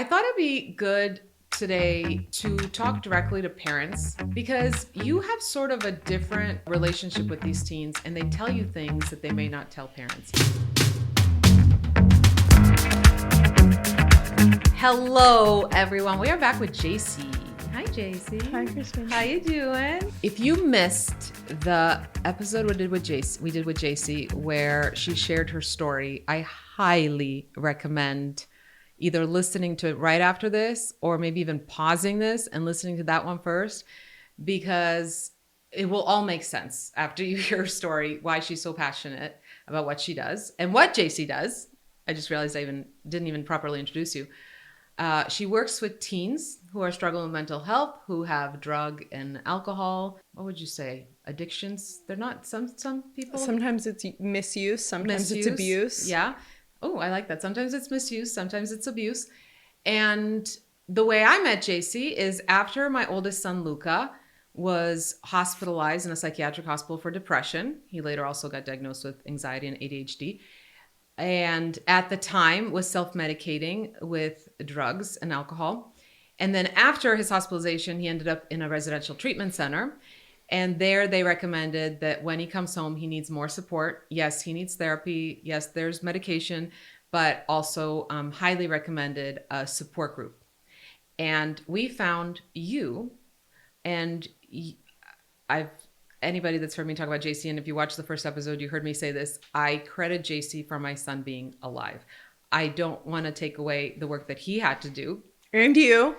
I thought it'd be good today to talk directly to parents because you have sort of a different relationship with these teens and they tell you things that they may not tell parents. Hello, everyone. We are back with Jacy. Hi, Jacy. Hi, Kristina. How you doing? If you missed the episode we did with Jacy, where she shared her story, I highly recommend either listening to it right after this or maybe even pausing this and listening to that one first, because it will all make sense after you hear her story, why she's so passionate about what she does and what Jacy does. I just realized I didn't even properly introduce you. She works with teens who are struggling with mental health, who have drug and alcohol. What would you say? Addictions? They're not some people. Sometimes it's misuse. Sometimes it's abuse. Yeah. Oh, I like that. Sometimes it's misuse. Sometimes it's abuse. And the way I met Jacy is after my oldest son, Luca, was hospitalized in a psychiatric hospital for depression. He later also got diagnosed with anxiety and ADHD. And at the time was self-medicating with drugs and alcohol. And then after his hospitalization, he ended up in a residential treatment center. And there they recommended that when he comes home, he needs more support. Yes, he needs therapy. Yes, there's medication, but also highly recommended a support group. And we found you, and anybody that's heard me talk about Jacy, and if you watched the first episode, you heard me say this, I credit Jacy for my son being alive. I don't want to take away the work that he had to do. And you.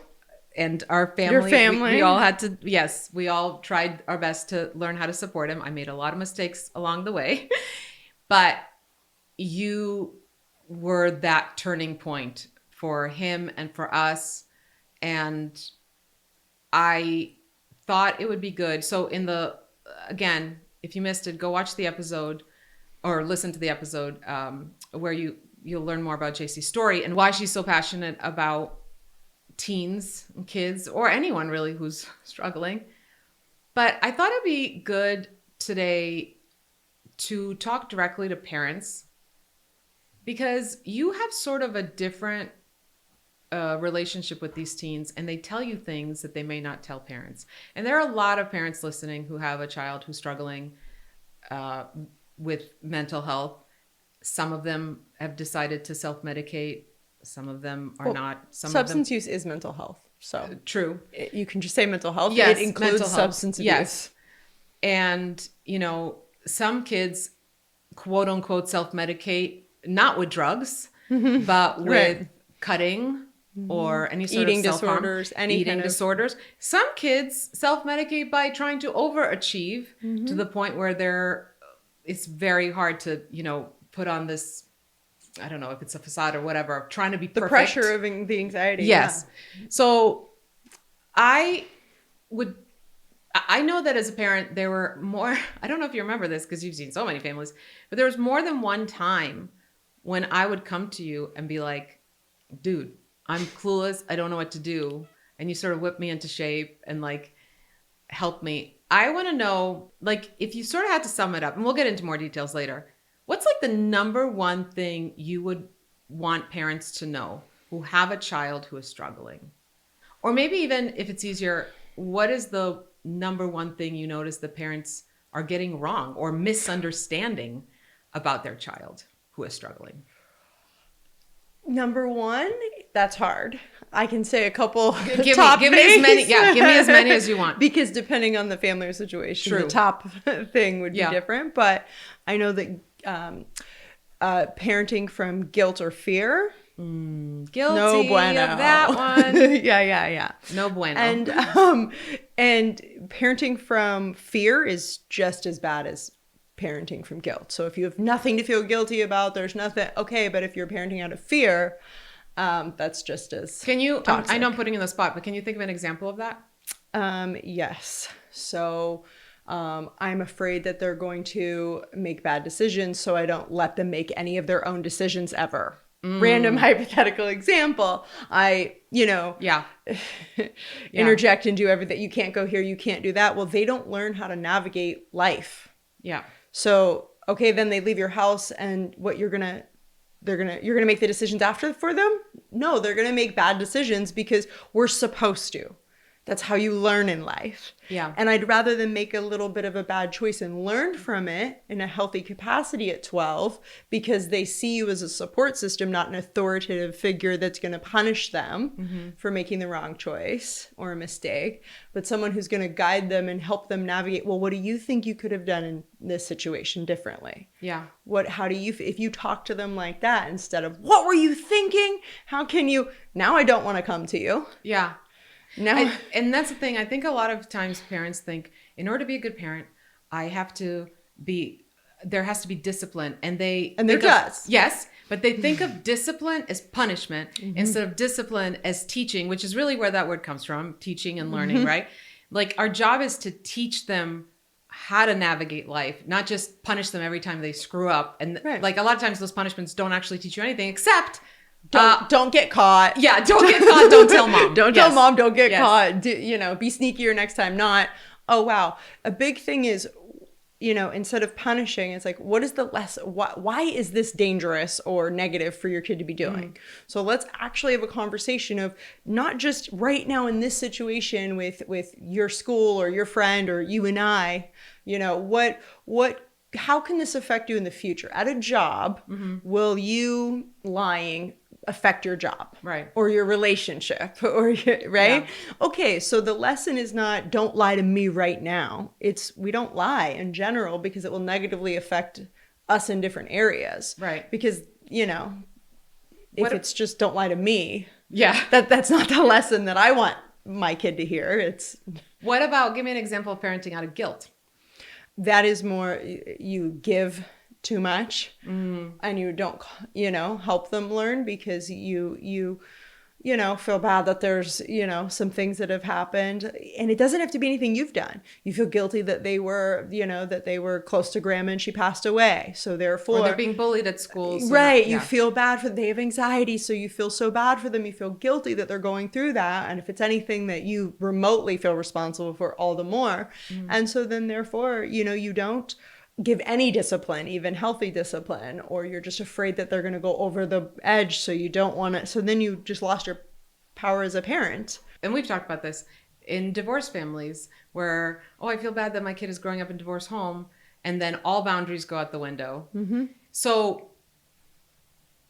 And our family. Your family. We all had to, yes, we all tried our best to learn how to support him. I made a lot of mistakes along the way, but you were that turning point for him and for us. And I thought it would be good. So again, if you missed it, go watch the episode or listen to the episode where you'll learn more about Jacy's story and why she's so passionate about teens and kids, or anyone really who's struggling. But I thought it'd be good today to talk directly to parents because you have sort of a different relationship with these teens and they tell you things that they may not tell parents. And there are a lot of parents listening who have a child who's struggling with mental health. Some of them have decided to self-medicate. Some of them are not. Substance use is mental health. So true. You can just say mental health. Yes, it includes substance abuse. Yes. And, some kids, quote unquote, self-medicate, not with drugs, but with cutting or any sort eating of self-harm. disorders, eating disorders. Some kids self-medicate by trying to overachieve to the point where it's very hard to, put on this, I don't know if it's a facade or whatever, of trying to be perfect. The pressure of the anxiety. Yes. Yeah. So I know that as a parent, there were more, I don't know if you remember this because you've seen so many families, but there was more than one time when I would come to you and be like, dude, I'm clueless. I don't know what to do. And you sort of whip me into shape and help me. I want to know, if you sort of had to sum it up, and we'll get into more details later, what's the number one thing you would want parents to know who have a child who is struggling? Or maybe even if it's easier, what is the number one thing you notice the parents are getting wrong or misunderstanding about their child who is struggling? Number one, that's hard. I can say a couple give me as many as you want. Because depending on the family or situation, True. The top thing would be different. But I know that parenting from guilt or fear. Guilty no bueno. Of that one. Yeah. No bueno. And parenting from fear is just as bad as parenting from guilt. So if you have nothing to feel guilty about, there's nothing. Okay, but if you're parenting out of fear, that's just as Can you? toxic. I know I'm putting you in the spot, but can you think of an example of that? Yes. So I'm afraid that they're going to make bad decisions, so I don't let them make any of their own decisions ever. Random hypothetical example. Interject and do everything. You can't go here. You can't do that. Well, they don't learn how to navigate life. Yeah. So, okay, then they leave your house and what you're going to you're gonna make the decisions after for them? No, they're gonna make bad decisions because we're supposed to. That's how you learn in life. Yeah. And I'd rather them make a little bit of a bad choice and learn from it in a healthy capacity at 12 because they see you as a support system, not an authoritative figure that's going to punish them for making the wrong choice or a mistake, but someone who's going to guide them and help them navigate, well, what do you think you could have done in this situation differently? Yeah. How do you, if you talk to them like that instead of, what were you thinking? How can you, now I don't want to come to you. Yeah. No. And that's the thing. I think a lot of times parents think, in order to be a good parent, there has to be discipline. And there does. Yes. But they think of discipline as punishment instead of discipline as teaching, which is really where that word comes from, teaching and learning, right? Like our job is to teach them how to navigate life, not just punish them every time they screw up. And like a lot of times those punishments don't actually teach you anything except don't get caught. Yeah, don't get caught. Don't tell mom. Don't tell mom. Don't get caught. Be sneakier next time. Not, oh, wow. A big thing is, instead of punishing, it's like, what is the lesson? Why is this dangerous or negative for your kid to be doing? So let's actually have a conversation of not just right now in this situation with your school or your friend or you and I, how can this affect you in the future? At a job, will you lying affect your job, right, or your relationship, or right? Yeah. Okay, so the lesson is not don't lie to me right now. It's we don't lie in general because it will negatively affect us in different areas, right? Because if it's just don't lie to me, that's not the lesson that I want my kid to hear. It's what about give me an example of parenting out of guilt? That is more you give too much and you don't help them learn because you feel bad that there's some things that have happened, and it doesn't have to be anything you've done. You feel guilty that they were close to grandma and she passed away, so therefore or they're being bullied at school, so right? You feel bad for they have anxiety, so you feel so bad for them. You feel guilty that they're going through that, and if it's anything that you remotely feel responsible for, all the more. And so then therefore you don't give any discipline, even healthy discipline, or you're just afraid that they're going to go over the edge, so you don't want to. So then you just lost your power as a parent. And we've talked about this in divorced families where, I feel bad that my kid is growing up in a divorced home, and then all boundaries go out the window. So,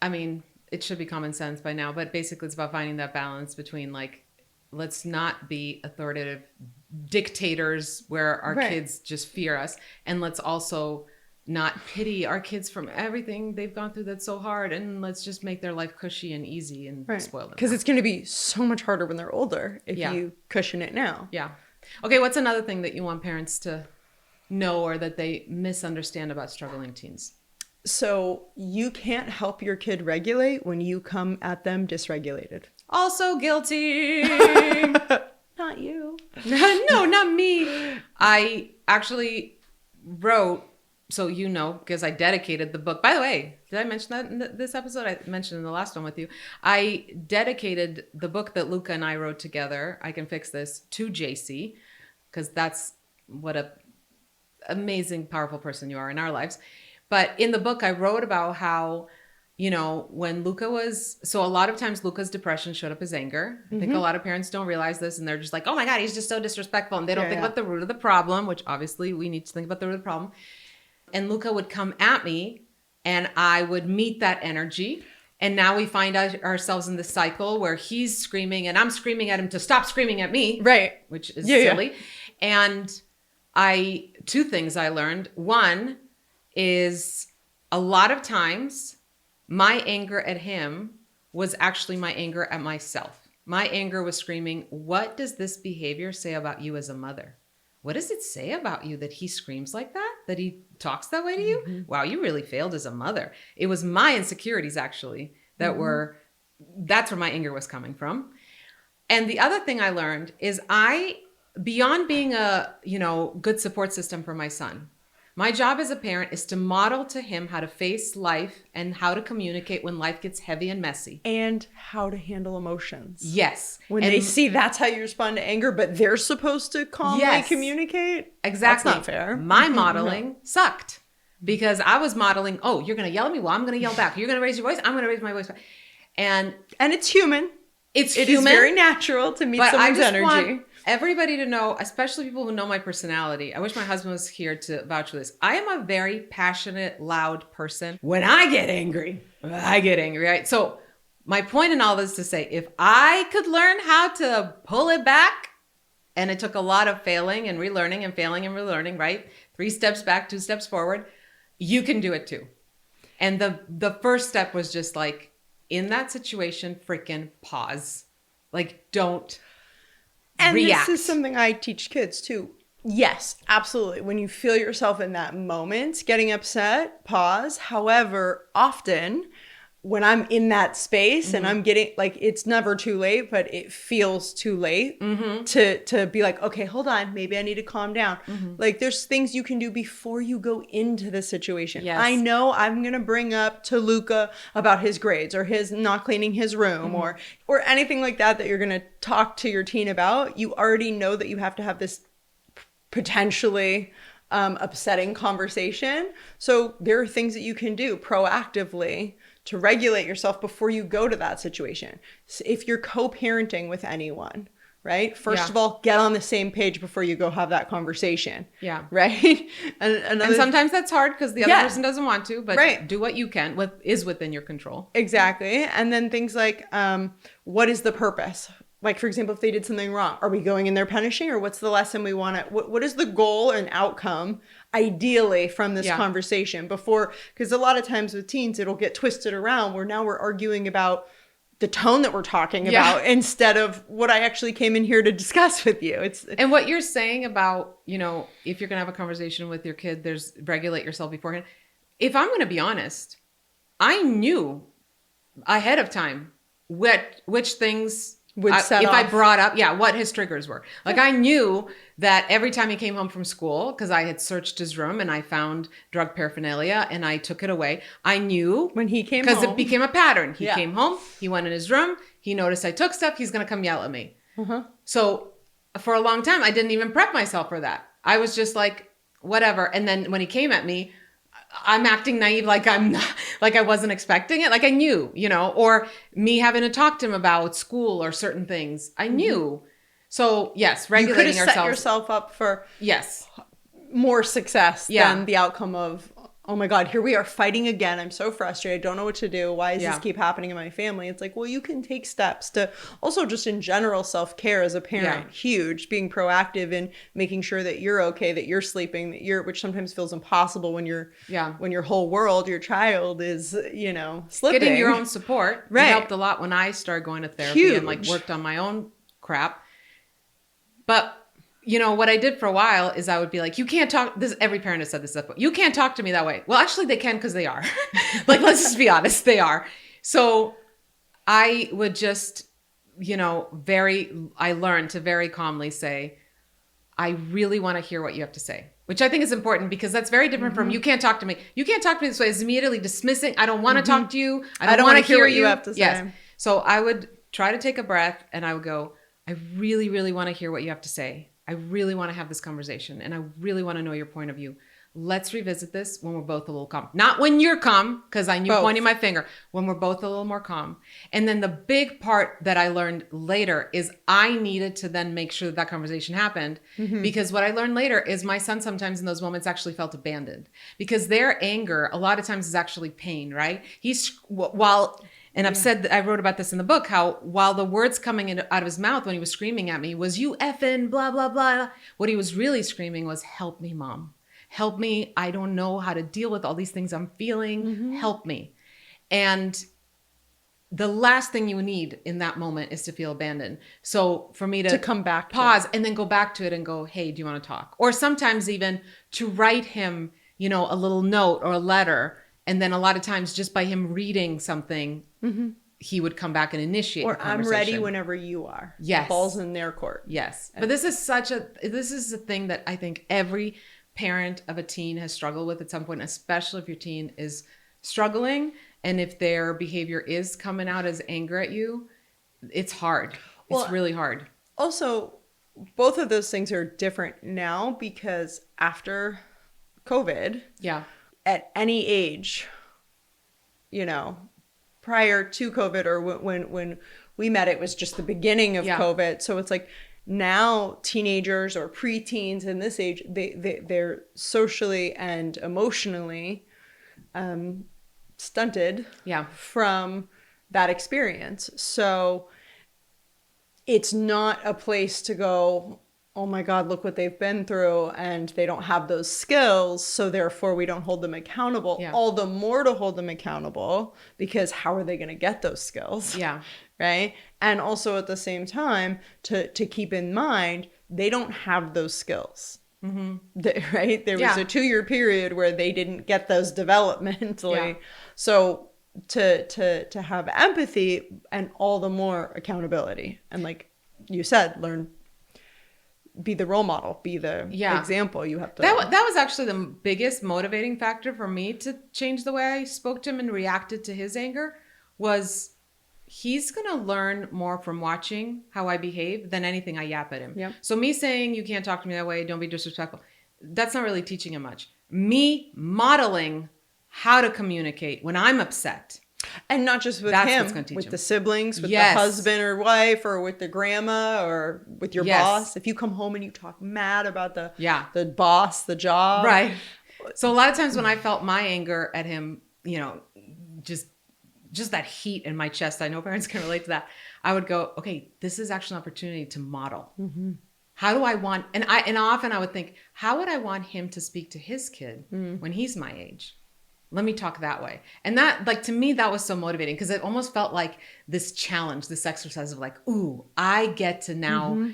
I mean, it should be common sense by now, but basically it's about finding that balance between like, let's not be authoritative dictators where our kids just fear us, and let's also not pity our kids from everything they've gone through that's so hard, and let's just make their life cushy and easy and spoil them, because it's going to be so much harder when they're older if you cushion it now. Okay, what's another thing that you want parents to know or that they misunderstand about struggling teens? So you can't help your kid regulate when you come at them dysregulated. Also guilty. Not you. No, not me. I actually wrote, so because I dedicated the book. By the way, did I mention that in this episode? I mentioned in the last one with you. I dedicated the book that Luca and I wrote together, I Can Fix This, to Jacy, because that's what a amazing, powerful person you are in our lives. But in the book, I wrote about how when Luca so a lot of times Luca's depression showed up as anger. I think a lot of parents don't realize this, and they're just like, oh my God, he's just so disrespectful. And they don't think about the root of the problem, which obviously we need to think about the root of the problem. And Luca would come at me and I would meet that energy. And now we find ourselves in this cycle where he's screaming and I'm screaming at him to stop screaming at me. Right. Which is silly. And two things I learned. One is a lot of times my anger at him was actually my anger at myself. My anger was screaming, what does this behavior say about you as a mother? What does it say about you that he screams like that? That he talks that way to you? Wow, you really failed as a mother. It was my insecurities actually that's where my anger was coming from. And the other thing I learned is beyond being a, good support system for my son, my job as a parent is to model to him how to face life and how to communicate when life gets heavy and messy. And how to handle emotions. Yes. When they see that's how you respond to anger, but they're supposed to calmly communicate. Exactly. That's not fair. My modeling sucked. because I was modeling, oh, you're going to yell at me? Well, I'm going to yell back. You're going to raise your voice? I'm going to raise my voice back. And it's human. It is very natural to meet someone's energy. Want everybody to know, especially people who know my personality. I wish my husband was here to vouch for this. I am a very passionate, loud person. When I get angry, right? So my point in all this is to say, if I could learn how to pull it back, and it took a lot of failing and relearning and failing and relearning, right? 3 steps back, 2 steps forward. You can do it too. And the first step was just like, in that situation, freaking pause. Like, don't react. This is something I teach kids too. Yes, absolutely. When you feel yourself in that moment, getting upset, pause. However, often when I'm in that space and I'm getting like, it's never too late, but it feels too late to be like, okay, hold on. Maybe I need to calm down. Like there's things you can do before you go into the situation. Yes. I know I'm going to bring up to Luca about his grades or his not cleaning his room or anything like that you're going to talk to your teen about. You already know that you have to have this potentially upsetting conversation. So there are things that you can do proactively to regulate yourself before you go to that situation. So if you're co-parenting with anyone, right? First of all, get on the same page before you go have that conversation. Yeah. Right? And sometimes that's hard because the other person doesn't want to, but do what you can, what is within your control. Exactly. And then things like, what is the purpose? Like, for example, if they did something wrong, are we going in there punishing or what's the lesson we want to, what is the goal and outcome ideally from this conversation before, because a lot of times with teens, it'll get twisted around where now we're arguing about the tone that we're talking about instead of what I actually came in here to discuss with you. And what you're saying about, you know, if you're going to have a conversation with your kid, there's regulate yourself beforehand. If I'm going to be honest, I knew ahead of time which things would set off. I brought up, what his triggers were. Like I knew that every time he came home from school, because I had searched his room and I found drug paraphernalia and I took it away. I knew when he came home. Because it became a pattern. He came home, he went in his room, he noticed I took stuff, he's going to come yell at me. So for a long time, I didn't even prep myself for that. I was just like, whatever. And then when he came at me, I'm acting naive, like I'm not, like I wasn't expecting it. Like I knew, you know, or me having to talk to him about school or certain things. I knew. So yes, regulating yourself. You could have set yourself up for more success than the outcome of, oh my God, here we are fighting again. I'm so frustrated. I don't know what to do. Why does this keep happening in my family? It's like, well, you can take steps to also just in general self-care as a parent, huge, being proactive in making sure that you're okay, that you're sleeping, that which sometimes feels impossible when when your whole world, your child is, you know, slipping. Getting your own support helped a lot when I started going to therapy and like worked on my own crap. But you know, what I did for a while is I would be like, you can't talk, this, every parent has said this stuff, you can't talk to me that way. Well, actually they can because they are. Like, let's just be honest, they are. So I would just, you know, I learned to very calmly say, I really want to hear what you have to say, which I think is important because that's very different from, you can't talk to me. You can't talk to me this way. It's immediately dismissing. I don't want to talk to you. I don't want to hear what you have to say. Yes. So I would try to take a breath and I would go, I really, really want to hear what you have to say. I really want to have this conversation and I really want to know your point of view. Let's revisit this when we're both a little calm. Not when you're calm, because I knew pointing my finger, when we're both a little more calm. And then the big part that I learned later is I needed to then make sure that conversation happened. Because what I learned later is my son sometimes in those moments actually felt abandoned because their anger a lot of times is actually pain, right? And I've said that I wrote about this in the book, how while the words coming out of his mouth when he was screaming at me was, you effing blah, blah, blah. What he was really screaming was, help me, mom. Help me. I don't know how to deal with all these things I'm feeling. Help me. And the last thing you need in that moment is to feel abandoned. So for me to come back, pause and then go back to it and go, hey, do you want to talk? Or sometimes even to write him, you know, a little note or a letter. And then a lot of times just by him reading something, he would come back and initiate the conversation. I'm ready whenever you are. Yes. The ball's in their court. Yes. But this is a thing that I think every parent of a teen has struggled with at some point, especially if your teen is struggling and if their behavior is coming out as anger at you. It's hard. It's really hard. Also, both of those things are different now because after COVID, at any age, you know, prior to COVID, or when we met, it was just the beginning of COVID. So it's like now teenagers or preteens in this age, they're socially and emotionally stunted from that experience. So it's not a place to go, oh my God, look what they've been through, and they don't have those skills, so therefore we don't hold them accountable. All the more to hold them accountable, because how are they going to get those skills? Right? And also at the same time, to keep in mind, they don't have those skills. Right? There was a 2-year period where they didn't get those developmentally. So to have empathy, and all the more accountability. And like you said, be the role model, be the example. You have to. That was actually the biggest motivating factor for me to change the way I spoke to him and reacted to his anger. Was he's going to learn more from watching how I behave than anything I yap at him. So me saying, you can't talk to me that way, don't be disrespectful, that's not really teaching him much. Me modeling how to communicate when I'm upset. And not just with him, with the siblings, with the husband or wife, or with the grandma, or with your boss. If you come home and you talk mad about the boss, the job. Right. So a lot of times when I felt my anger at him, you know, just that heat in my chest, I know parents can relate to that. I would go, okay, this is actually an opportunity to model. How do I want, and often I would think, how would I want him to speak to his kid when he's my age? Let me talk that way. And that, like, to me, that was so motivating, because it almost felt like this challenge, this exercise of like, ooh, I get to now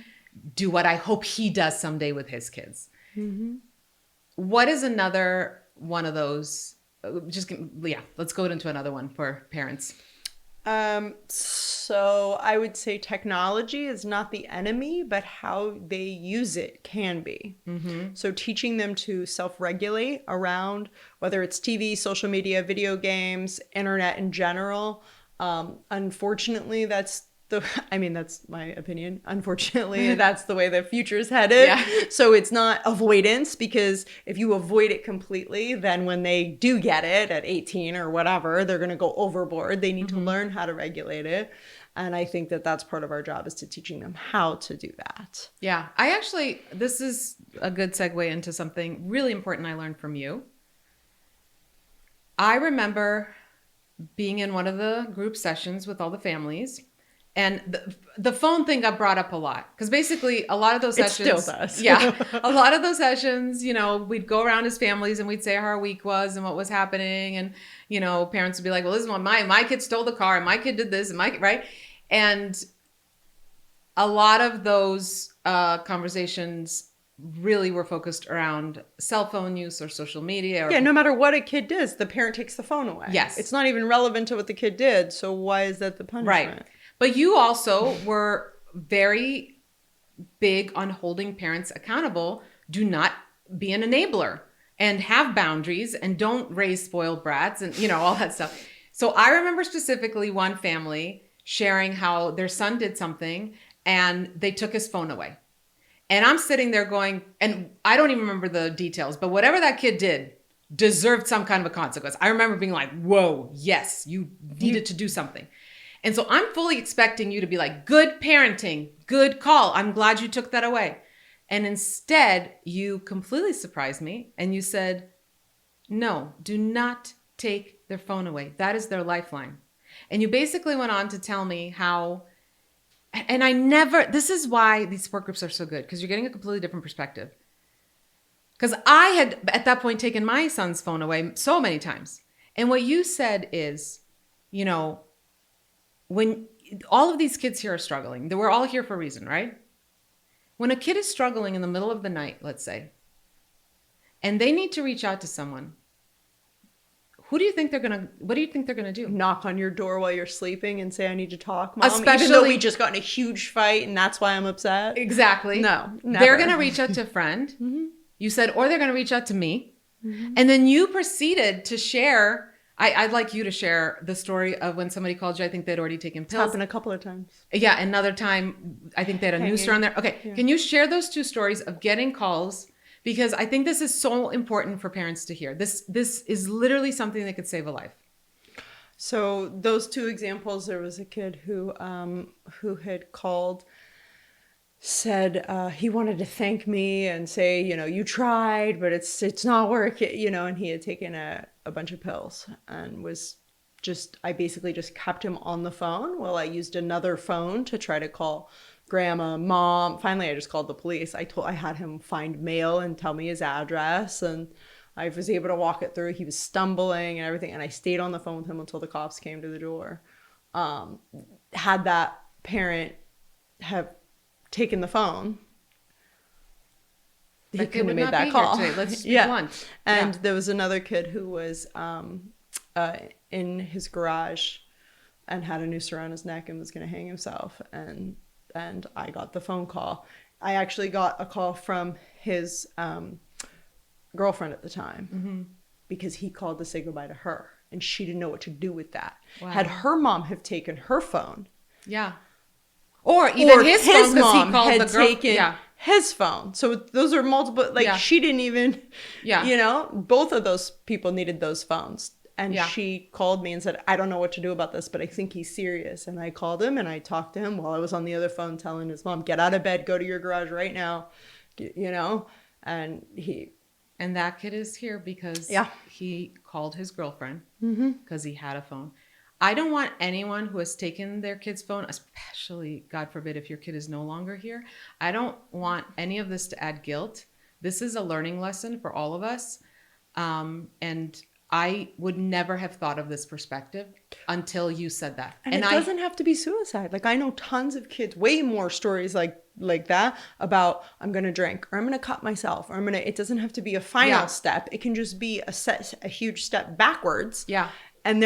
do what I hope he does someday with his kids. What is another one of those? Let's go into another one for parents. So I would say technology is not the enemy, but how they use it can be. So teaching them to self-regulate around, whether it's TV, social media, video games, internet in general. Unfortunately, that's my opinion. Unfortunately, that's the way the future is headed. So it's not avoidance, because if you avoid it completely, then when they do get it at 18 or whatever, they're going to go overboard. They need to learn how to regulate it. And I think that that's part of our job, is to teaching them how to do that. Yeah. This is a good segue into something really important I learned from you. I remember being in one of the group sessions with all the families. And the phone thing got brought up a lot, because basically a lot of those sessions, it still does. A lot of those sessions, you know, we'd go around as families and we'd say how our week was and what was happening. And, you know, parents would be like, well, this is what my kid stole the car and my kid did this and right. And a lot of those conversations really were focused around cell phone use or social media. No matter what a kid does, the parent takes the phone away. It's not even relevant to what the kid did. So why is that the punishment? Right. But you also were very big on holding parents accountable. Do not be an enabler, and have boundaries, and don't raise spoiled brats, and, you know, all that stuff. So I remember specifically one family sharing how their son did something and they took his phone away. And I'm sitting there going, and I don't even remember the details, but whatever that kid did deserved some kind of a consequence. I remember being like, whoa, yes, you needed to do something. And so I'm fully expecting you to be like, good parenting, good call. I'm glad you took that away. And instead, you completely surprised me. And you said, no, do not take their phone away. That is their lifeline. And you basically went on to tell me how, and this is why these support groups are so good, because you're getting a completely different perspective. Because I had, at that point, taken my son's phone away so many times. And what you said is, you know, when all of these kids here are struggling, we're all here for a reason, right? When a kid is struggling in the middle of the night, let's say, and they need to reach out to someone, what do you think they're going to do? Knock on your door while you're sleeping and say, I need to talk, Mom, even though we just got in a huge fight and that's why I'm upset? Exactly. No, never. They're going to reach out to a friend, you said, or they're going to reach out to me. And then you proceeded to share. I'd like you to share the story of when somebody called you. I think they'd already taken pills. It's happened a couple of times. Yeah, another time, I think they had a noose around there. Okay, Can you share those two stories of getting calls? because I think this is so important for parents to hear. This is literally something that could save a life. So those two examples, there was a kid who had called, said he wanted to thank me and say, you tried, but it's not working, and he had taken a bunch of pills and I basically just kept him on the phone while I used another phone to try to call grandma, mom. Finally, I just called the police. I had him find mail and tell me his address, and I was able to walk it through. He was stumbling and everything, and I stayed on the phone with him until the cops came to the door. Had that parent have taken the phone, he couldn't have made that call. Let's be blunt. And there was another kid who was in his garage and had a noose around his neck and was going to hang himself. And I got the phone call. I actually got a call from his girlfriend at the time because he called to say goodbye to her, and she didn't know what to do with that. Wow. Had her mom have taken her phone, or even his phone, mom he called had the girl, taken his phone. So those are multiple. She didn't even. Both of those people needed those phones. And she called me and said, I don't know what to do about this, but I think he's serious. And I called him and I talked to him while I was on the other phone telling his mom, get out of bed, go to your garage right now, and And that kid is here because he called his girlfriend because he had a phone. I don't want anyone who has taken their kid's phone, especially, God forbid, if your kid is no longer here. I don't want any of this to add guilt. This is a learning lesson for all of us. And I would never have thought of this perspective until you said that. And it doesn't have to be suicide. Like, I know tons of kids, way more stories like that about, I'm going to drink, or I'm going to cut myself, or it doesn't have to be a final step. It can just be a huge step backwards. Yeah. And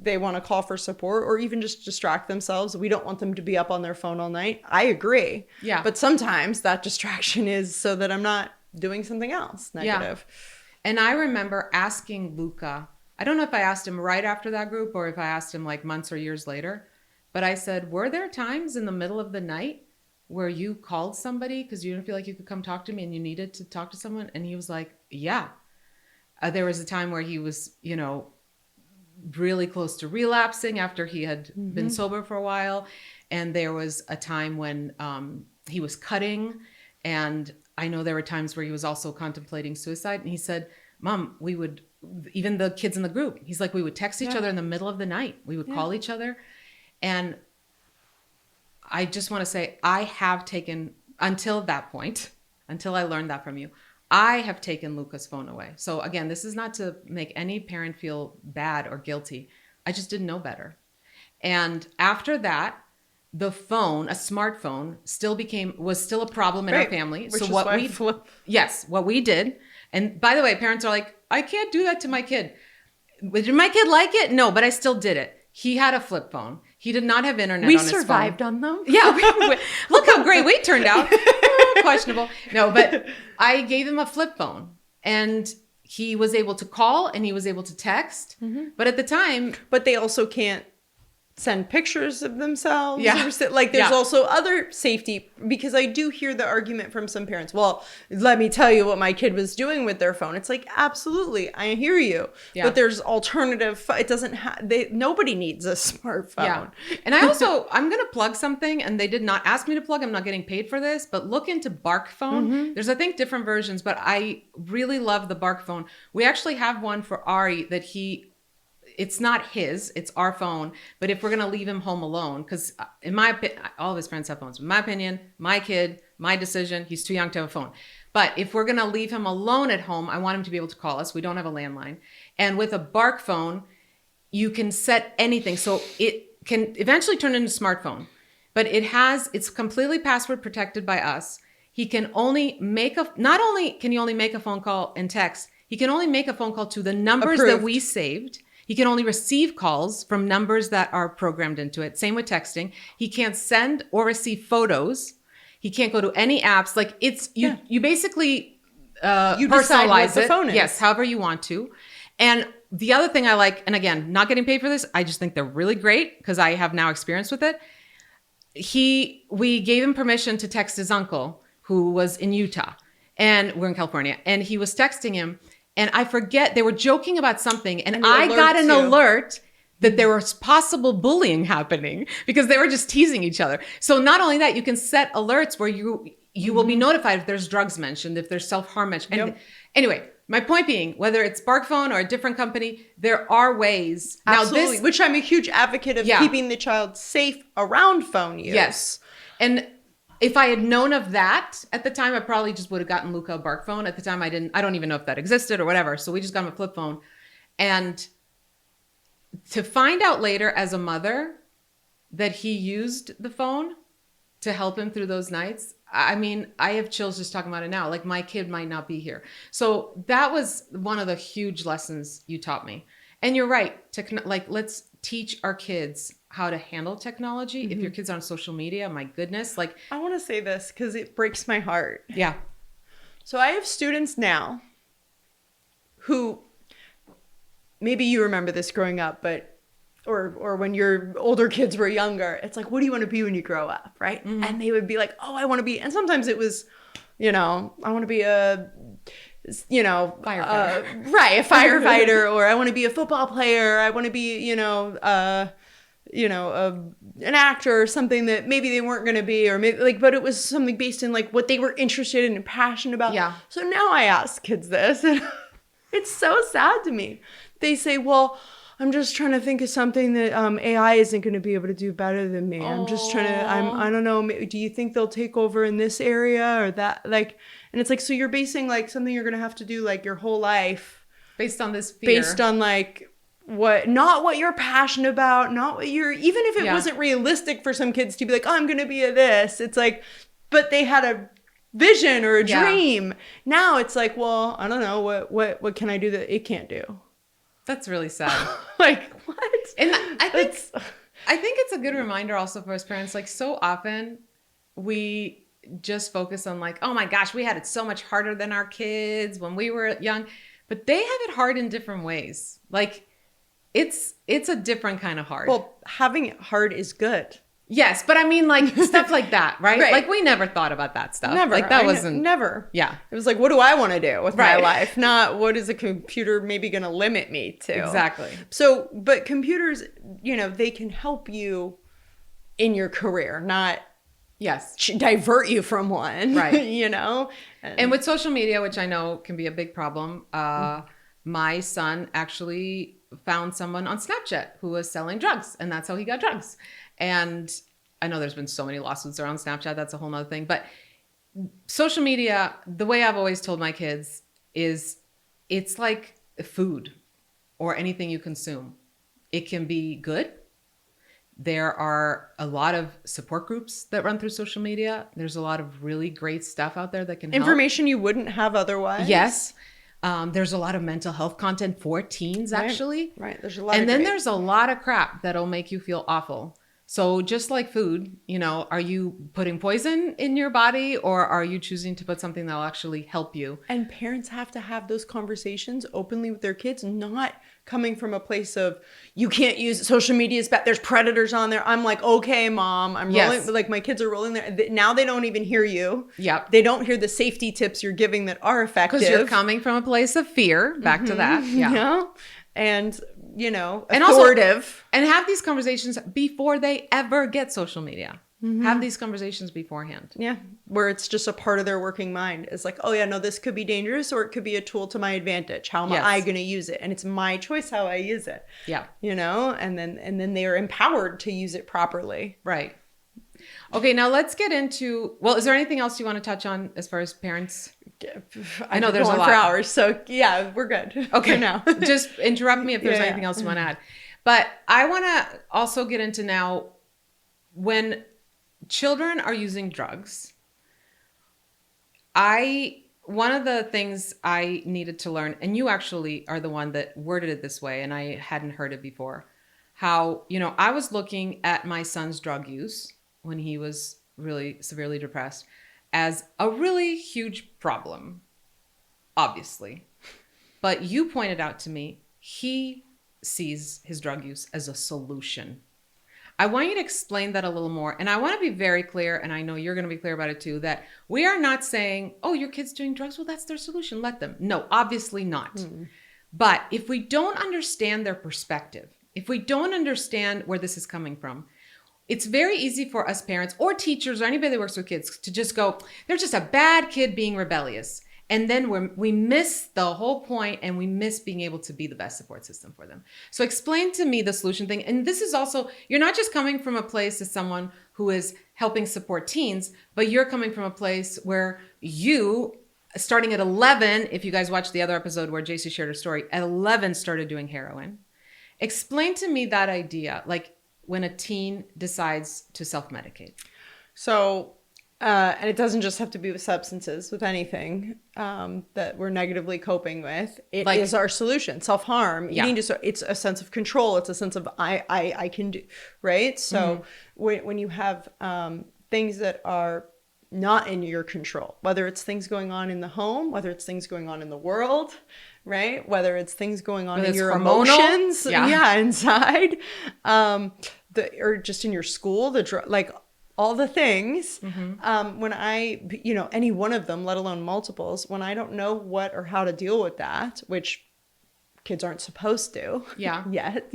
they want to call for support or even just distract themselves. We don't want them to be up on their phone all night. I agree. Yeah. But sometimes that distraction is so that I'm not doing something else negative. Yeah. And I remember asking Luca, I don't know if I asked him right after that group or if I asked him like months or years later, but I said, were there times in the middle of the night where you called somebody because you didn't feel like you could come talk to me and you needed to talk to someone? And he was like, yeah. There was a time where he was, really close to relapsing after he had been sober for a while. And there was a time when he was cutting, and I know there were times where he was also contemplating suicide. And he said, Mom, even the kids in the group, he's like, we would text each other in the middle of the night. We would call each other. And I just want to say, I have taken, until that point, until I learned that from you, I have taken Luca's phone away. So again, this is not to make any parent feel bad or guilty. I just didn't know better. And after that, the phone, a smartphone, was still a problem in our family. Which so what we did, and by the way, parents are like, I can't do that to my kid. Did my kid like it? No, but I still did it. He had a flip phone. He did not have internet on his phone. We survived on them. Yeah. Look how great we turned out. Questionable. No, but I gave him a flip phone, and he was able to call and he was able to text. But at the time... But they also can't send pictures of themselves. There's also other safety, because I do hear the argument from some parents, well, let me tell you what my kid was doing with their phone. It's like, absolutely, I hear you. But there's alternative, it doesn't nobody needs a smartphone. And I'm going to plug something, and they did not ask me to plug, I'm not getting paid for this, but look into Bark Phone. There's, I think, different versions, but I really love the Bark Phone. We actually have one for Ari that it's not his, it's our phone. But if we're going to leave him home alone, because in my opinion, all of his friends have phones. In my opinion, my kid, my decision, he's too young to have a phone. But if we're going to leave him alone at home, I want him to be able to call us. We don't have a landline. And with a Bark Phone, you can set anything. So it can eventually turn into a smartphone. But it's completely password protected by us. He can only not only can he only make a phone call and text, he can only make a phone call to the numbers that we saved. He can only receive calls from numbers that are programmed into it. Same with texting. He can't send or receive photos. He can't go to any apps. Like you basically you personalize it. The phone is. Yes, however you want to. And the other thing I like, and again, not getting paid for this, I just think they're really great because I have now experience with it. We gave him permission to text his uncle who was in Utah. And we're in California. And he was texting him. And I forget, they were joking about something. And it I got an alerts you. alert that there was possible bullying happening because they were just teasing each other. So not only that, you can set alerts where you will be notified if there's drugs mentioned, if there's self-harm mentioned. And anyway, my point being, whether it's Sparkphone or a different company, there are ways. Absolutely. Which I'm a huge advocate of keeping the child safe around phone use. Yes. And if I had known of that at the time, I probably just would have gotten Luca a Bark phone. At the time, I don't even know if that existed or whatever. So we just got him a flip phone. And to find out later as a mother that he used the phone to help him through those nights, I mean, I have chills just talking about it now. Like, my kid might not be here. So that was one of the huge lessons you taught me. And you're right. Let's teach our kids how to handle technology. If your kids are on social media, my goodness, like, I want to say this because it breaks my heart. Yeah. So I have students now who, maybe you remember this growing up, but or when your older kids were younger, it's like, what do you want to be when you grow up, right? And they would be like, oh, I want to be, and sometimes it was, I want to be a firefighter. Right, a firefighter, or I want to be a football player, I want to be, an actor or something that maybe they weren't going to be, or maybe but it was something based in like what they were interested in and passionate about. Yeah. So now I ask kids this, and it's so sad to me. They say, well, I'm just trying to think of something that AI isn't going to be able to do better than me. I'm just trying to, I don't know, do you think they'll take over in this area or that? Like, and it's like, so you're basing like something you're going to have to do like your whole life. Based on this fear. Based on like not what you're passionate about, not what you're, even if it wasn't realistic for some kids to be like, oh, I'm going to be a this. It's like, but they had a vision or a dream. Now it's like, well, I don't know, what can I do that it can't do? That's really sad. Like, what? And I think it's a good reminder also for us parents. Like, so often we just focus on like, oh my gosh, we had it so much harder than our kids when we were young, but they have it hard in different ways. Like, it's a different kind of hard. Well, having it hard is good. Yes, but I mean, like, stuff like that, right? Right. Like, we never thought about that stuff. Never. Like, that wasn't... Never. Yeah. It was like, what do I want to do with my life? Not what is a computer maybe going to limit me to? Exactly. So, but computers, they can help you in your career, not divert you from one. Right. And with social media, which I know can be a big problem, my son actually found someone on Snapchat who was selling drugs, and that's how he got drugs. And I know there's been so many lawsuits around Snapchat. That's a whole nother thing. But social media, the way I've always told my kids is it's like food or anything you consume. It can be good. There are a lot of support groups that run through social media. There's a lot of really great stuff out there that can help. Information you wouldn't have otherwise. Yes. There's a lot of mental health content for teens, actually. Right. There's a lot. And then there's a lot of crap that'll make you feel awful. So just like food, are you putting poison in your body, or are you choosing to put something that'll actually help you? And parents have to have those conversations openly with their kids, not coming from a place of, you can't use it. Social media is bad. There's predators on there. I'm like, okay, mom, I'm rolling. Like, my kids are rolling there. Now they don't even hear you. Yep. They don't hear the safety tips you're giving that are effective. Because you're coming from a place of fear. Back to that. Yeah. And, and authoritative. And have these conversations before they ever get social media. Have these conversations beforehand. Yeah. Where it's just a part of their working mind. It's like, oh yeah, no, this could be dangerous, or it could be a tool to my advantage. How am I going to use it? And it's my choice how I use it. Yeah. And then they are empowered to use it properly. Right. Okay, now let's get into, well, is there anything else you want to touch on as far as parents? I know there's a lot. For hours, so yeah, we're good. Okay, now. Just interrupt me if there's anything else you want to add. But I want to also get into now, when children are using drugs, one of the things I needed to learn, and you actually are the one that worded it this way, and I hadn't heard it before, how, I was looking at my son's drug use when he was really severely depressed as a really huge problem, obviously. But you pointed out to me, he sees his drug use as a solution. I want you to explain that a little more. And I want to be very clear, and I know you're going to be clear about it too, that we are not saying, oh, your kid's doing drugs. Well, that's their solution. Let them. No, obviously not. But if we don't understand their perspective, if we don't understand where this is coming from, it's very easy for us parents or teachers or anybody that works with kids to just go, they're just a bad kid being rebellious. And then we miss the whole point, and we miss being able to be the best support system for them. So explain to me the solution thing. And this is also, you're not just coming from a place as someone who is helping support teens, but you're coming from a place where you, starting at 11, if you guys watched the other episode where Jacy shared her story, at 11 started doing heroin. Explain to me that idea, like when a teen decides to self-medicate. So, and it doesn't just have to be with substances, with anything that we're negatively coping with. It is our solution. Self-harm, eating disorder, it's a sense of control. It's a sense of I can do, right? So when you have things that are not in your control, whether it's things going on in the home, whether it's things going on in the world, right? Whether it's things going on in your emotions, inside, or just in your school, like all the things, when I, any one of them, let alone multiples, when I don't know what or how to deal with that, which kids aren't supposed to yet,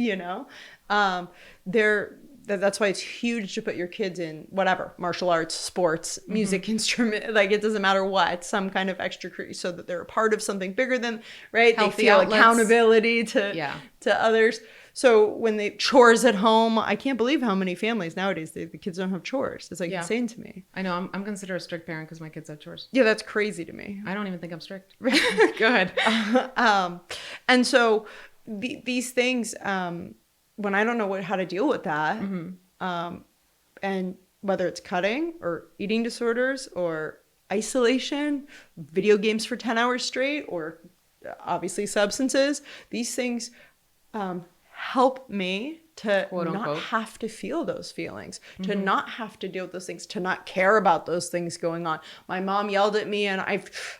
that's why it's huge to put your kids in whatever, martial arts, sports, music instrument, like it doesn't matter what, some kind of extracurricular, so that they're a part of something bigger than, right? Healthy they feel outlets. Accountability to others. So when they chores at home, I can't believe how many families nowadays, the kids don't have chores. It's like insane to me. I know. I'm considered a strict parent because my kids have chores. Yeah, that's crazy to me. I don't even think I'm strict. Go ahead. And so these things, when I don't know how to deal with that, and whether it's cutting or eating disorders or isolation, video games for 10 hours straight, or obviously substances, these things help me to not have to feel those feelings, to not have to deal with those things, to not care about those things going on. My mom yelled at me and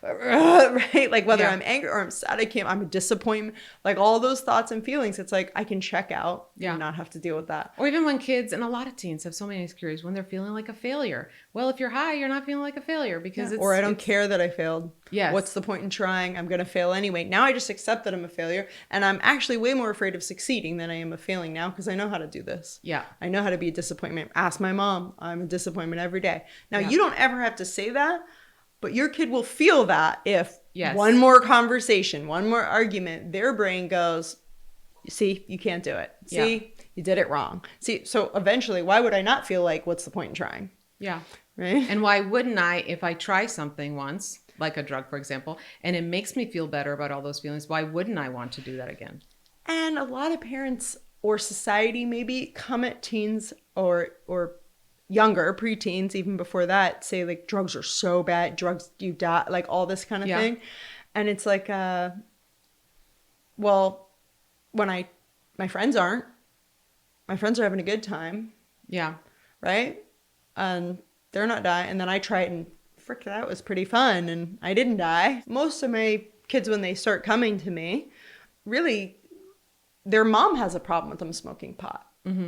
right? Like whether I'm angry or I'm sad, I'm a disappointment, like all those thoughts and feelings. It's like, I can check out and not have to deal with that. Or even when kids, and a lot of teens have so many insecurities when they're feeling like a failure. Well, if you're high, you're not feeling like a failure because or I don't care that I failed. Yes. What's the point in trying? I'm going to fail anyway. Now I just accept that I'm a failure, and I'm actually way more afraid of succeeding than I am of failing now, because I know how to do this. Yeah. I know how to be a disappointment. Ask my mom. I'm a disappointment every day. Now, you don't ever have to say that, but your kid will feel that if one more conversation, one more argument, their brain goes, see, you can't do it. See, you did it wrong. See, so eventually, why would I not feel like, what's the point in trying? Yeah. Right? And why wouldn't I, if I try something once, like a drug, for example, and it makes me feel better about all those feelings, why wouldn't I want to do that again? And a lot of parents or society maybe come at teens or younger, preteens, even before that, say like drugs are so bad, drugs, you die, like all this kind of thing. And it's like, well, when my friends aren't, my friends are having a good time. Yeah. Right? And they're not dying. And then I try it and frick, that was pretty fun. And I didn't die. Most of my kids, when they start coming to me, really, their mom has a problem with them smoking pot.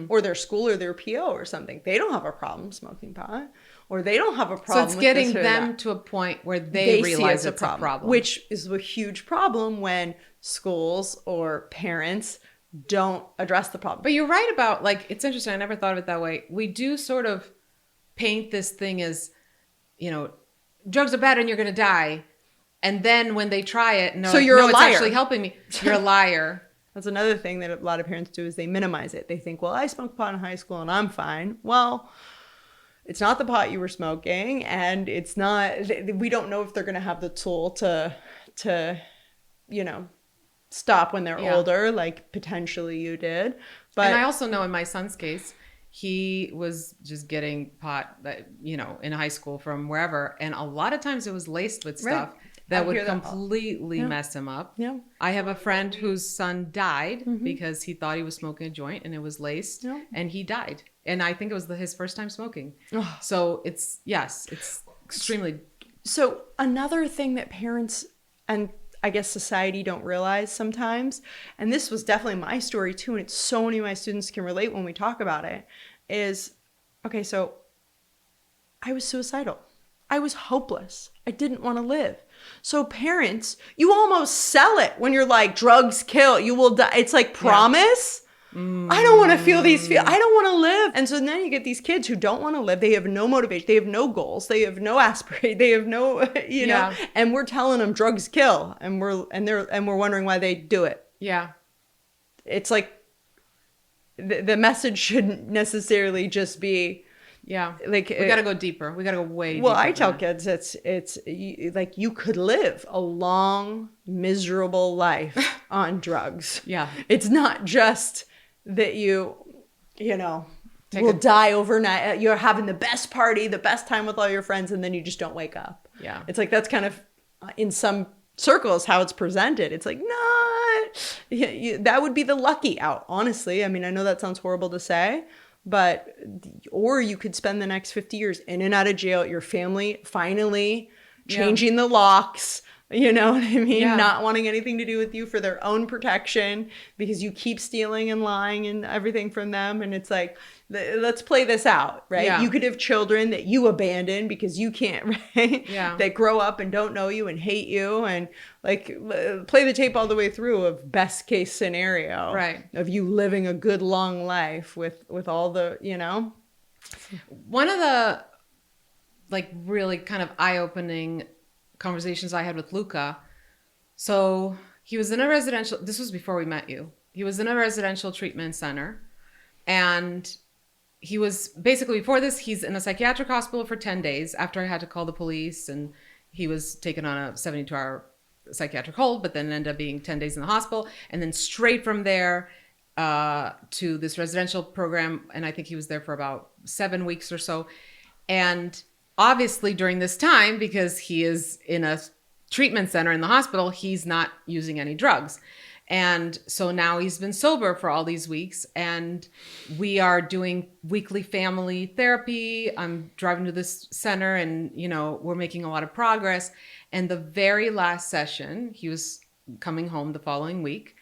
Or their school or their PO or something. They don't have a problem smoking pot. Or they don't have a problem with So it's getting them to a point where they realize it's a problem. Which is a huge problem when schools or parents don't address the problem. But you're right about, like, it's interesting. I never thought of it that way. We do sort of paint this thing as, drugs are bad and you're going to die. And then when they try it, so you're a liar. It's actually helping me. You're a liar. That's another thing that a lot of parents do, is they minimize it. They think, well, I smoked pot in high school and I'm fine. Well, it's not the pot you were smoking, and it's not, we don't know if they're going to have the tool to stop when they're older, like potentially you did. But and I also know in my son's case, he was just getting pot, in high school from wherever. And a lot of times it was laced with stuff that would completely mess him up. Yeah. I have a friend whose son died because he thought he was smoking a joint and it was laced, and he died. And I think it was his first time smoking. So it's extremely. So another thing that parents and I guess society don't realize sometimes, and this was definitely my story too, and it's so many of my students can relate when we talk about it, is, okay, so I was suicidal. I was hopeless. I didn't want to live. So parents, you almost sell it when you're like, drugs kill, you will die. It's like, promise? I don't want to feel these feelings. I don't want to live. And so then you get these kids who don't want to live. They have no motivation. They have no goals. They have no aspiration. They have no, know, and we're telling them drugs kill, and we're wondering why they do it. Yeah. It's like the message shouldn't necessarily just be, like, we got to go deeper. We got to go way deeper. Well, I tell kids it's like, you could live a long, miserable life on drugs. Yeah. It's not just that you will die overnight. You're having the best party, the best time with all your friends, and then you just don't wake up. Yeah. It's like, that's kind of in some circles how it's presented. It's like, no, that would be the lucky out, honestly. I mean, I know that sounds horrible to say, but, or you could spend the next 50 years in and out of jail, your family finally changing the locks, you know what I mean? Yeah. Not wanting anything to do with you for their own protection because you keep stealing and lying and everything from them. And it's like, let's play this out, right? Yeah. You could have children that you abandon because you can't, right? Yeah. That grow up and don't know you and hate you, and like, play the tape all the way through of best case scenario, right? Of you living a good long life with all the, One of the like really kind of eye-opening conversations I had with Luca. So he was in a residential, this was before we met you. He was in a residential treatment center, and he was basically, before this, he's in a psychiatric hospital for 10 days after I had to call the police, and he was taken on a 72-hour psychiatric hold, but then ended up being 10 days in the hospital, and then straight from there to this residential program. And I think he was there for about 7 weeks or so. And obviously during this time, because he is in a treatment center in the hospital, he's not using any drugs. And so now he's been sober for all these weeks, and we are doing weekly family therapy. I'm driving to this center, and, we're making a lot of progress. And the very last session, he was coming home the following week,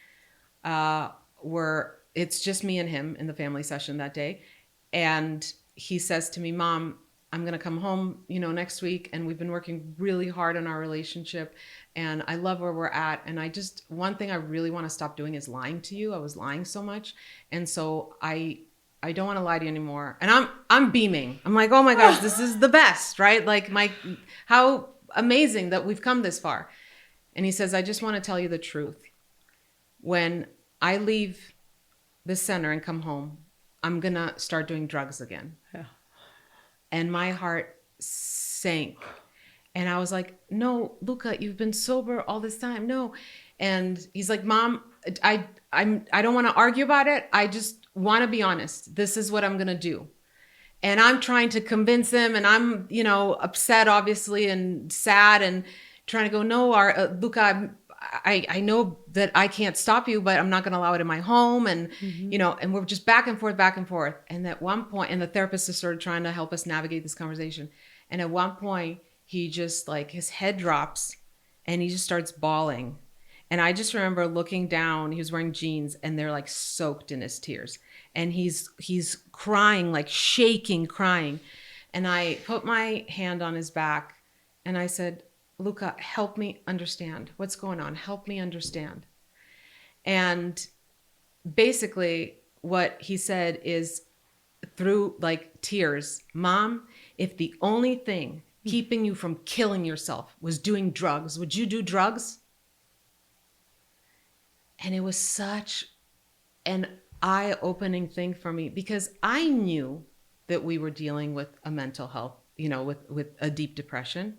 it's just me and him in the family session that day. And he says to me, "Mom, I'm going to come home, next week. And we've been working really hard on our relationship, and I love where we're at. And one thing I really want to stop doing is lying to you. I was lying so much. And so I don't want to lie to you anymore." And I'm beaming. I'm like, "Oh my gosh, this is the best," right? Like, how amazing that we've come this far. And he says, "I just want to tell you the truth. When I leave the center and come home, I'm going to start doing drugs again." Yeah. And my heart sank. And I was like, "No, Luca, you've been sober all this time. No." And he's like, "Mom, I don't want to argue about it. I just want to be honest. This is what I'm going to do." And I'm trying to convince him, and I'm, upset, obviously, and sad, and trying to go, "No, Luca, I know that I can't stop you, but I'm not going to allow it in my home." And, and we're just back and forth, back and forth. And at one point, and the therapist is sort of trying to help us navigate this conversation. And at one point, he just, like, his head drops and he just starts bawling. And I just remember looking down, he was wearing jeans, and they're like soaked in his tears. And he's crying, like shaking, crying. And I put my hand on his back and I said, "Luca, help me understand what's going on. Help me understand." And basically what he said is, through like tears, "Mom, if the only thing keeping you from killing yourself was doing drugs, would you do drugs?" And it was such an eye-opening thing for me, because I knew that we were dealing with a mental health, with a deep depression.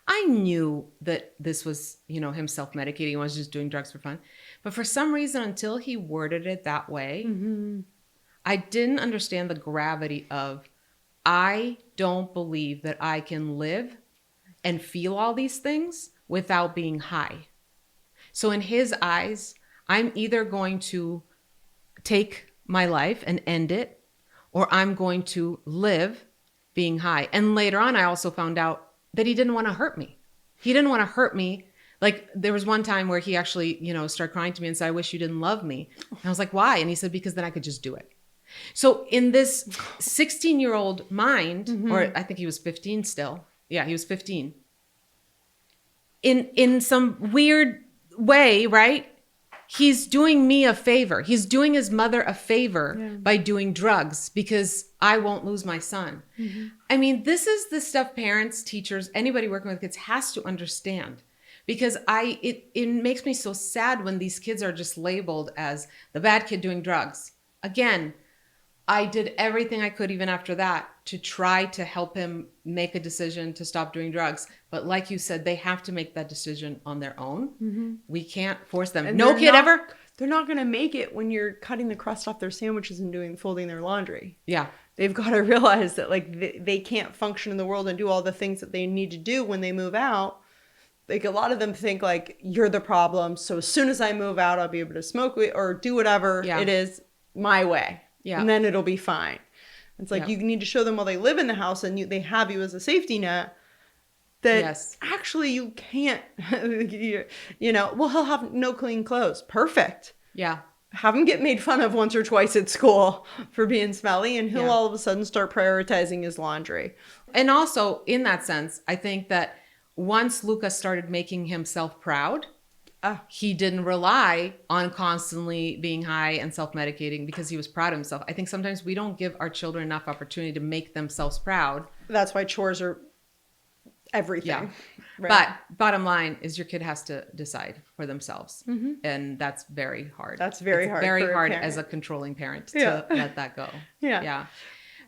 I knew that this was, him self-medicating. He was just doing drugs for fun. But for some reason, until he worded it that way, I didn't understand the gravity of, I don't believe that I can live and feel all these things without being high. So in his eyes, I'm either going to take my life and end it, or I'm going to live being high. And later on, I also found out that he didn't want to hurt me. He didn't want to hurt me. Like, there was one time where he actually, started crying to me and said, "I wish you didn't love me." And I was like, "Why?" And he said, "Because then I could just do it." So in this 16-year-old mind, or I think he was 15 still. Yeah, he was 15. In some weird way, right? He's doing me a favor. He's doing his mother a favor by doing drugs because I won't lose my son. I mean, this is the stuff parents, teachers, anybody working with kids has to understand. Because it makes me so sad when these kids are just labeled as the bad kid doing drugs. Again, I did everything I could even after that to try to help him make a decision to stop doing drugs. But like you said, they have to make that decision on their own. We can't force them. And No kid ever. They're not going to make it when you're cutting the crust off their sandwiches and folding their laundry. Yeah. They've got to realize that like they can't function in the world and do all the things that they need to do when they move out. Like a lot of them think like you're the problem. So as soon as I move out, I'll be able to smoke or do whatever it is my way. Yeah. And then it'll be fine. It's like you need to show them while they live in the house and they have you as a safety net that actually you can't, well, he'll have no clean clothes. Perfect. Yeah. Have him get made fun of once or twice at school for being smelly and he'll all of a sudden start prioritizing his laundry. And also in that sense, I think that once Luca started making himself proud, he didn't rely on constantly being high and self-medicating because he was proud of himself. I think sometimes we don't give our children enough opportunity to make themselves proud. That's why chores are everything. Yeah. Right. But bottom line is your kid has to decide for themselves. And that's very hard. That's very hard. Very hard as a controlling parent to let that go. Yeah.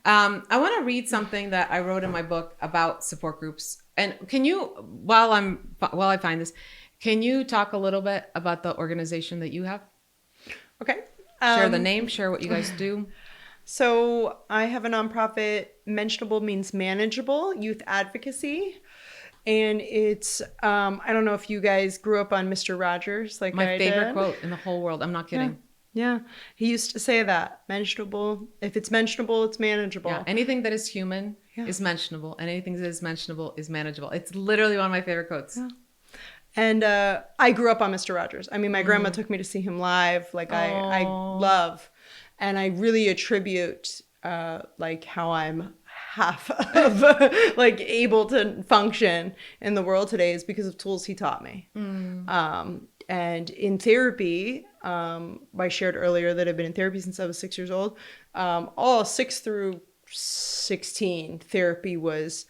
I want to read something that I wrote in my book about support groups. And can you, while I find this, can you talk a little bit about the organization that you have? Okay. Share the name, share what you guys do. So I have a nonprofit, Mentionable means manageable, youth advocacy. And it's, I don't know if you guys grew up on Mr. Rogers like My I favorite did. quote in the whole world. I'm not kidding. Yeah. He used to say that. Mentionable. If it's mentionable, it's manageable. Yeah. Anything that is human is mentionable. And anything that is mentionable is manageable. It's literally one of my favorite quotes. Yeah. And I grew up on Mr. Rogers. I mean, my grandma took me to see him live. Like I love. And I really attribute like how I'm half of like able to function in the world today is because of tools he taught me. And in therapy, I shared earlier that I've been in therapy since I was 6 years old. All 6 through 16, therapy was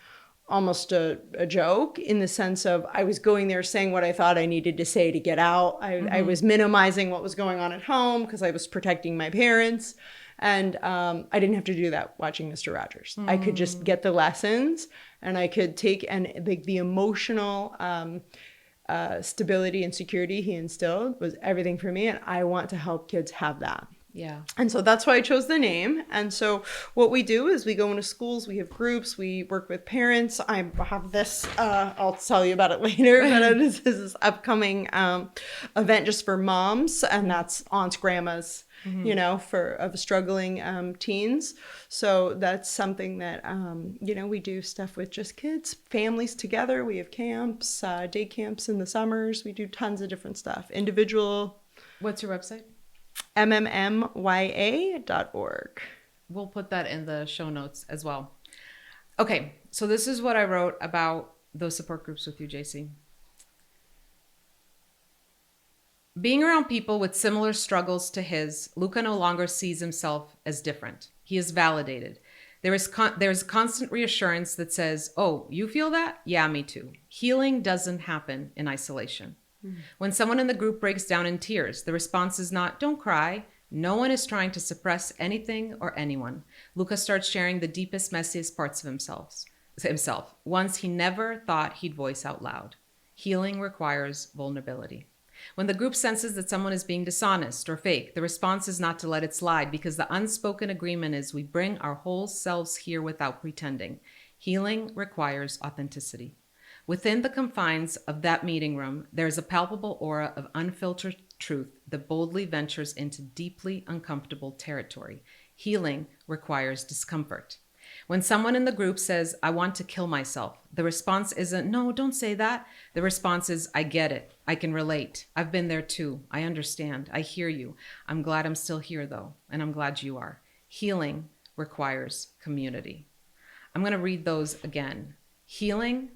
almost a joke in the sense of I was going there saying what I thought I needed to say to get out. I was minimizing what was going on at home because I was protecting my parents. And I didn't have to do that watching Mr. Rogers. I could just get the lessons and I could take the emotional stability and security he instilled was everything for me. And I want to help kids have that. Yeah. And so that's why I chose the name. And so what we do is we go into schools, we have groups, we work with parents. I have this, I'll tell you about it later, but this is this upcoming event just for moms, and that's aunts, grandmas, of struggling teens. So that's something that, we do stuff with just kids, families together. We have camps, day camps in the summers. We do tons of different stuff. Individual. What's your website? mmmya.org. We'll put that in the show notes as well. Okay, so this is what I wrote about those support groups with you, Jacy. Being around people with similar struggles to his, Luca no longer sees himself as different. He is validated. There is constant reassurance that says, oh, you feel that? Yeah, me too. Healing doesn't happen in isolation. When someone in the group breaks down in tears, the response is not, don't cry. No one is trying to suppress anything or anyone. Luca starts sharing the deepest, messiest parts of himself, ones he never thought he'd voice out loud. Healing requires vulnerability. When the group senses that someone is being dishonest or fake, the response is not to let it slide because the unspoken agreement is we bring our whole selves here without pretending. Healing requires authenticity. Within the confines of that meeting room, there is a palpable aura of unfiltered truth that boldly ventures into deeply uncomfortable territory. Healing requires discomfort. When someone in the group says, I want to kill myself, the response isn't, no, don't say that. The response is, I get it. I can relate. I've been there too. I understand. I hear you. I'm glad I'm still here though, and I'm glad you are. Healing requires community. I'm going to read those again. Healing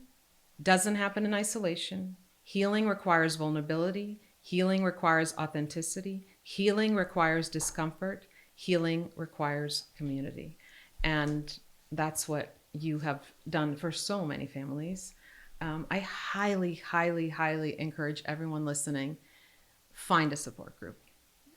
doesn't happen in isolation. Healing requires vulnerability. Healing requires authenticity. Healing requires discomfort. Healing requires community. And that's what you have done for so many families. I highly, highly, highly encourage everyone listening, find a support group.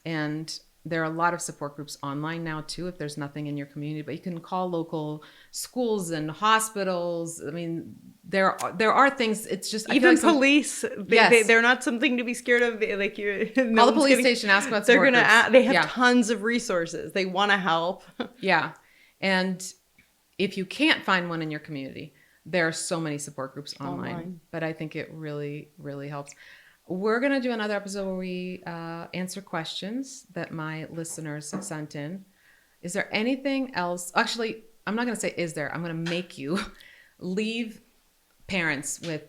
And there are a lot of support groups online now too, if there's nothing in your community, but you can call local schools and hospitals. I mean, there are things. It's just even police. They're not something to be scared of. Like you call the police station, ask about support groups. They have tons of resources. They want to help. Yeah, and if you can't find one in your community, there are so many support groups online. But I think it really, really helps. We're going to do another episode where we answer questions that my listeners have sent in. Is there anything else? Actually, I'm not going to say is there. I'm going to make you leave parents with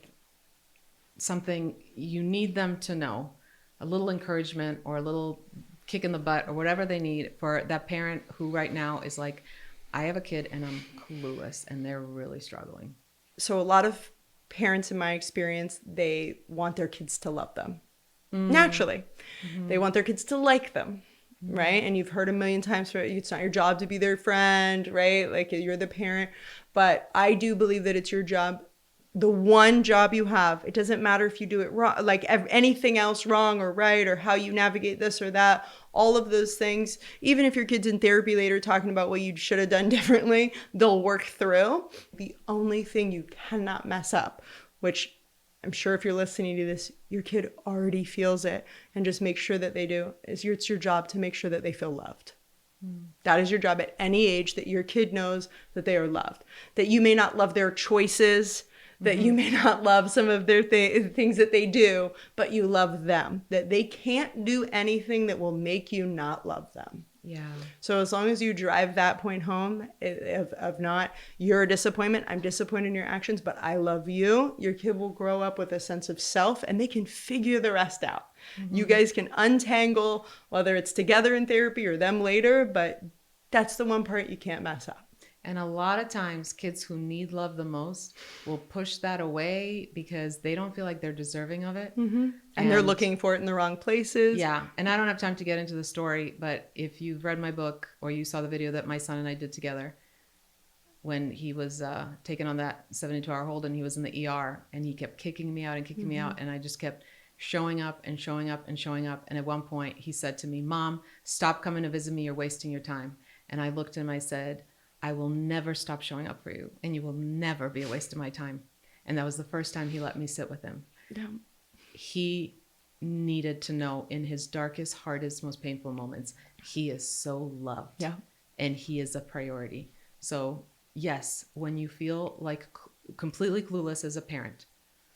something you need them to know, a little encouragement or a little kick in the butt or whatever they need for that parent who right now is like, I have a kid and I'm clueless and they're really struggling. So a lot of parents, in my experience, they want their kids to love them naturally. They want their kids to like them, right? And you've heard a million times, it's not your job to be their friend, right? Like you're the parent. But I do believe that it's your job, the one job you have. It doesn't matter if you do it wrong, like anything else wrong or right, or how you navigate this or that. All of those things, even if your kid's in therapy later talking about what you should have done differently, they'll work through. The only thing you cannot mess up, which I'm sure if you're listening to this, your kid already feels it, and just make sure that they do, it's your job to make sure that they feel loved. That is your job at any age, that your kid knows that they are loved, that you may not love their choices, that you may not love some of their things that they do, but you love them, that they can't do anything that will make you not love them. Yeah. So as long as you drive that point home of not, you're a disappointment, I'm disappointed in your actions, but I love you, your kid will grow up with a sense of self and they can figure the rest out. You guys can untangle, whether it's together in therapy or them later, but that's the one part you can't mess up. And a lot of times kids who need love the most will push that away because they don't feel like they're deserving of it. And they're looking for it in the wrong places. Yeah. And I don't have time to get into the story, but if you've read my book or you saw the video that my son and I did together when he was taken on that 72-hour hold and he was in the ER and he kept kicking me out and kicking me out. And I just kept showing up and showing up and showing up. And at one point he said to me, Mom, stop coming to visit me. You're wasting your time. And I looked at him, I said, I will never stop showing up for you, and you will never be a waste of my time. And that was the first time he let me sit with him. Yeah. He needed to know in his darkest, hardest, most painful moments, he is so loved. Yeah. And he is a priority. So yes, when you feel like completely clueless as a parent,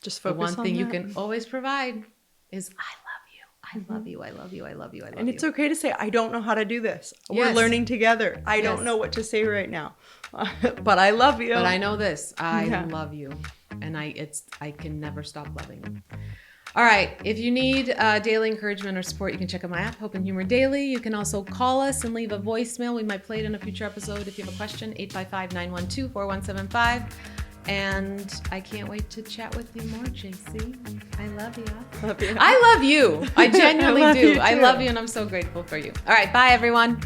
just focus the one on thing that. You can always provide is I love you. I love you. I love you. I love you. And it's okay to say, I don't know how to do this. Yes. We're learning together. I don't know what to say right now, but I love you. But I know this. I love you. And I can never stop loving you. All right. If you need daily encouragement or support, you can check out my app, Hope and Humor Daily. You can also call us and leave a voicemail. We might play it in a future episode. If you have a question, 855-912-4175. And I can't wait to chat with you more, Jacy. I love you. Love you. I love you. I genuinely do. You I too. love you, and I'm so grateful for you. All right. Bye, everyone.